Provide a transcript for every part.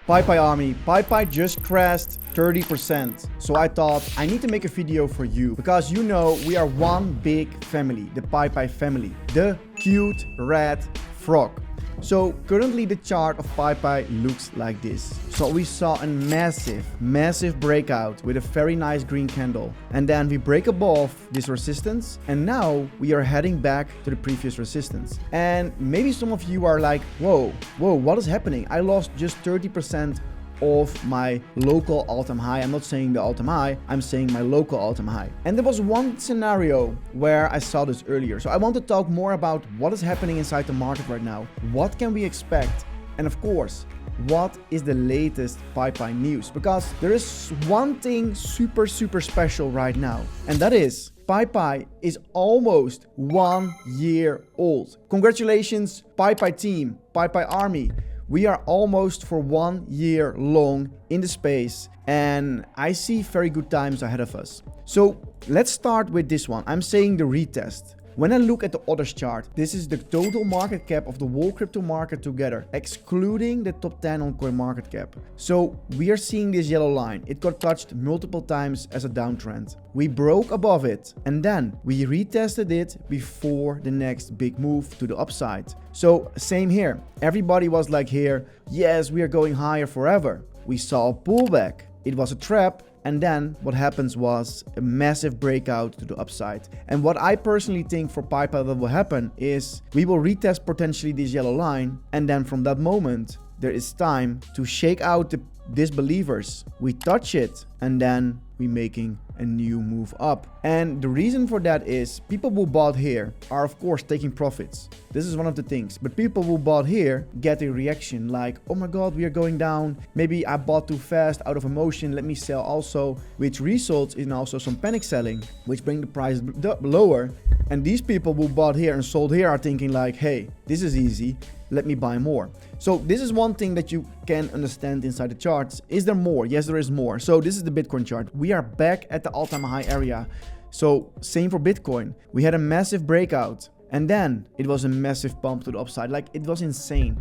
Peipei army, Peipei just crashed 30%. So I thought I need to make a video for you because you know we are one big family, the Peipei family, the cute red frog. So currently the chart of Peipei looks like this. So we saw a massive breakout with a very nice green candle. And then we break above this resistance. And now we are heading back to the previous resistance. And maybe some of you are like, whoa, what is happening? I lost just 30% of my local all-time high. I'm not saying the all-time high, I'm saying my local all-time high. And there was one scenario where I saw this earlier. So I want to talk more about what is happening inside the market right now. What can we expect? And of course, what is the latest Peipei news? Because there is one thing super special right now. And that is Peipei is almost 1 year old. Congratulations, Peipei team, Peipei army. We are almost for 1 year long in the space and I see very good times ahead of us. So let's start with this one. I'm saying the retest. When I look at the others chart, this is the total market cap of the whole crypto market together, excluding the top 10 on CoinMarketCap. So we are seeing this yellow line. It got touched multiple times as a downtrend. We broke above it and then we retested it before the next big move to the upside. So same here. Everybody was like here, yes, we are going higher forever. We saw a pullback. It was a trap. And then what happens was a massive breakout to the upside. And what I personally think for Peipei that will happen is we will retest potentially this yellow line. And then from that moment, there is time to shake out the disbelievers. We touch it and then we making a new move up. And the reason for that is people who bought here are of course taking profits. This is one of the things. But people who bought here get a reaction like, oh my god, we are going down. Maybe I bought too fast out of emotion. Let me sell also, which results in also some panic selling, which bring the price lower. And these people who bought here and sold here are thinking like, hey, this is easy. Let me buy more. So this is one thing that you can understand inside the charts. Is there more? Yes, there is more. So this is the Bitcoin chart. We are back at the all-time high area. So same for Bitcoin. We had a massive breakout and then it was a massive pump to the upside. Like it was insane.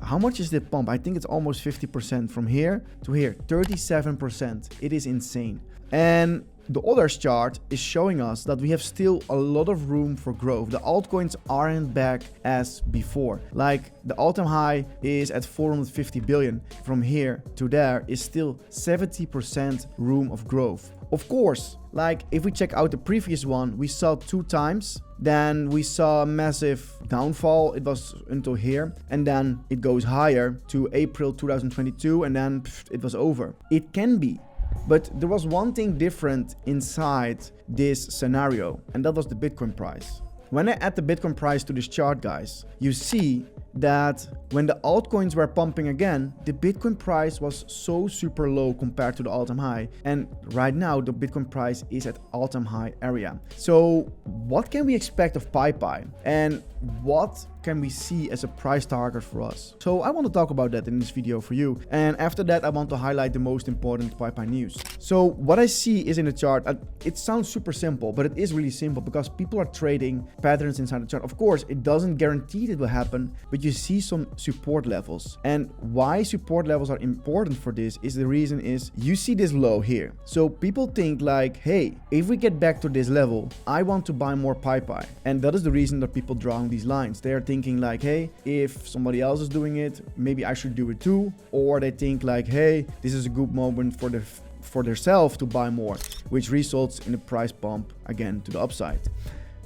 How much is the pump? I think it's almost 50% from here to here, 37%. It is insane. And the others chart is showing us that we have still a lot of room for growth. The altcoins aren't back as before. Like the all-time high is at 450 billion. From here to there is still 70% room of growth. Of course, like if we check out the previous one, we saw 2 times. Then we saw a massive downfall. It was until here. And then it goes higher to April 2022 and then it was over. It can be. But there was one thing different inside this scenario, and that was the Bitcoin price. When I add the Bitcoin price to this chart, guys, you see that when the altcoins were pumping again, the Bitcoin price was so super low compared to the all-time high. And right now, the Bitcoin price is at all-time high area. So what can we expect of Peipei? And what can we see as a price target for us? So I want to talk about that in this video for you. And after that, I want to highlight the most important Peipei news. So what I see is in the chart, it sounds super simple, but it is really simple because people are trading patterns inside the chart. Of course, it doesn't guarantee it will happen, but you see some support levels. And why support levels are important for this is the reason is you see this low here. So people think like, hey, if we get back to this level, I want to buy more Peipei. And that is the reason that people drawing these lines. They are thinking like, hey, if somebody else is doing it, maybe I should do it too. Or they think like, hey, this is a good moment for themselves to buy more, which results in a price bump again to the upside.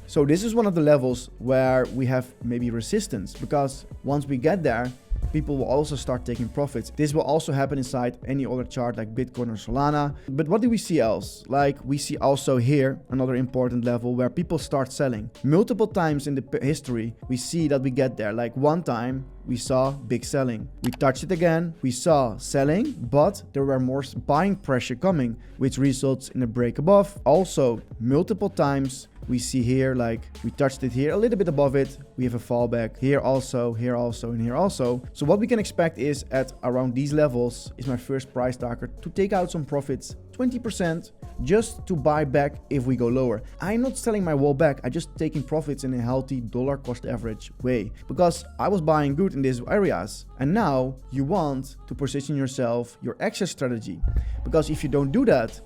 So this is one of the levels where we have maybe resistance, because once we get there, people will also start taking profits. This will also happen inside any other chart like Bitcoin or Solana. But what do we see else? Like we see also here another important level where people start selling. Multiple times in the history, we see that we get there. Like one time we saw big selling. We touched it again. We saw selling, but there were more buying pressure coming, which results in a break above. Also, multiple times we see here, like we touched it here a little bit above it. We have a fallback here also, and here also. So what we can expect is at around these levels is my first price target to take out some profits, 20%, just to buy back if we go lower. I'm not selling my wall back. I'm just taking profits in a healthy dollar cost average way because I was buying good in these areas. And now you want to position yourself, your exit strategy, because if you don't do that,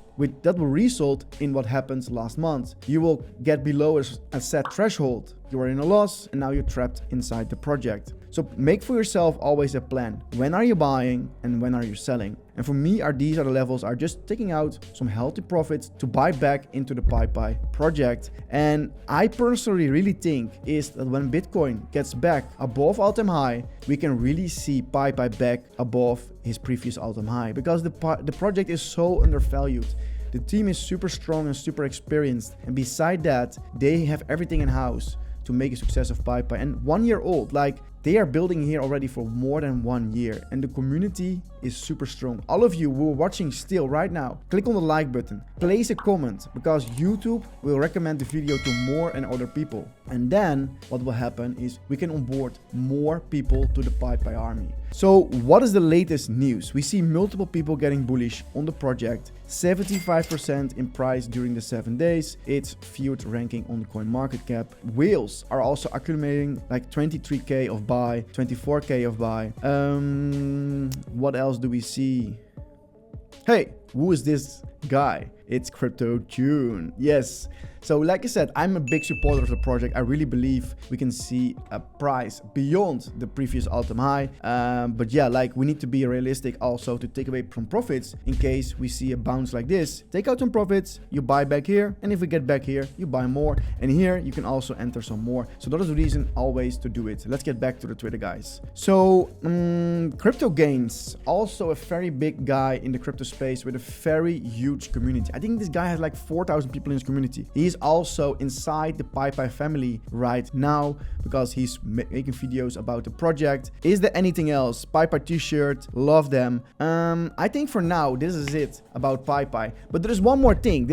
that will result in what happens last month. You will get below a set threshold. You are in a loss and now you're trapped inside the project. So make for yourself always a plan. When are you buying and when are you selling? And for me, these are the levels are just taking out some healthy profits to buy back into the Peipei project. And I personally really think is that when Bitcoin gets back above all-time high, we can really see Peipei back above his previous all-time high because the project is so undervalued. The team is super strong and super experienced. And beside that, they have everything in house to make a success of Peipei. And 1 year old, like they are building here already for more than 1 year. And the community is super strong. All of you who are watching still right now, click on the like button, place a comment because YouTube will recommend the video to more and other people. And then what will happen is we can onboard more people to the Peipei army. So what is the latest news? We see multiple people getting bullish on the project, 75% in price during the 7 days. It's viewed ranking on CoinMarketCap. Whales are also accumulating like 23k of buy, 24k of buy. What else do we see? Hey, who is this guy? It's Crypto June. Yes. So like I said, I'm a big supporter of the project. I really believe we can see a price beyond the previous all-time high. But yeah, like we need to be realistic also to take away from profits in case we see a bounce like this. Take out some profits, you buy back here. And if we get back here, you buy more. And here you can also enter some more. So that is the reason always to do it. Let's get back to the Twitter guys. So Crypto Gains, also a very big guy in the crypto space with a very huge community. I think this guy has like 4,000 people in his community. He's also inside the Peipei family right now because he's making videos about the project. Is there anything else? Peipei t-shirt, love them. I think for now this is it about Peipei. But there is one more thing.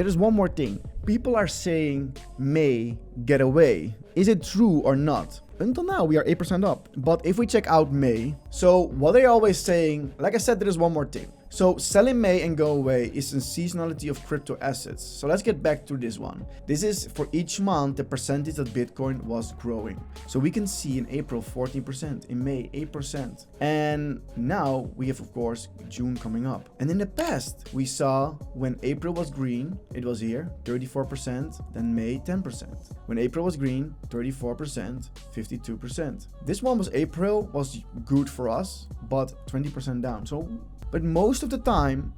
People are saying may get away. Is it true or not? Until now, we are 8% up. But if we check out May, so what are they always saying? Like I said, there is one more thing. So sell in May and go away is the seasonality of crypto assets. So let's get back to this one. This is for each month, the percentage that Bitcoin was growing. So we can see in April, 14%, in May, 8%. And now we have, of course, June coming up. And in the past, we saw when April was green, it was here, 34%, then May, 10%. When April was green, 34%, 52%. This one was April, was good for us, but 20% down. But most of the time,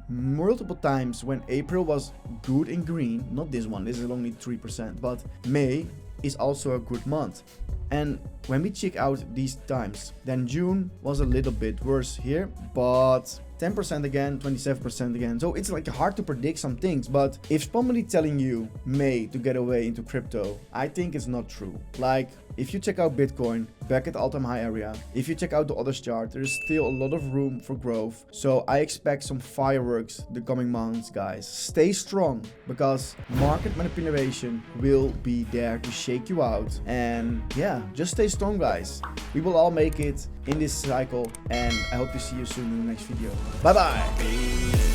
multiple times when April was good in green, not this one, this is only 3%, but May is also a good month. And when we check out these times, then June was a little bit worse here, but 10% again, 27% again. So it's like hard to predict some things, but if somebody telling you May to get away into crypto, I think it's not true. Like if you check out Bitcoin back at the all-time high area, if you check out the other chart, there's still a lot of room for growth. So I expect some fireworks the coming months, guys. Stay strong because market manipulation will be there to shake you out. And yeah, just stay strong, guys. We will all make it in this cycle, and I hope to see you soon in the next video. Bye bye.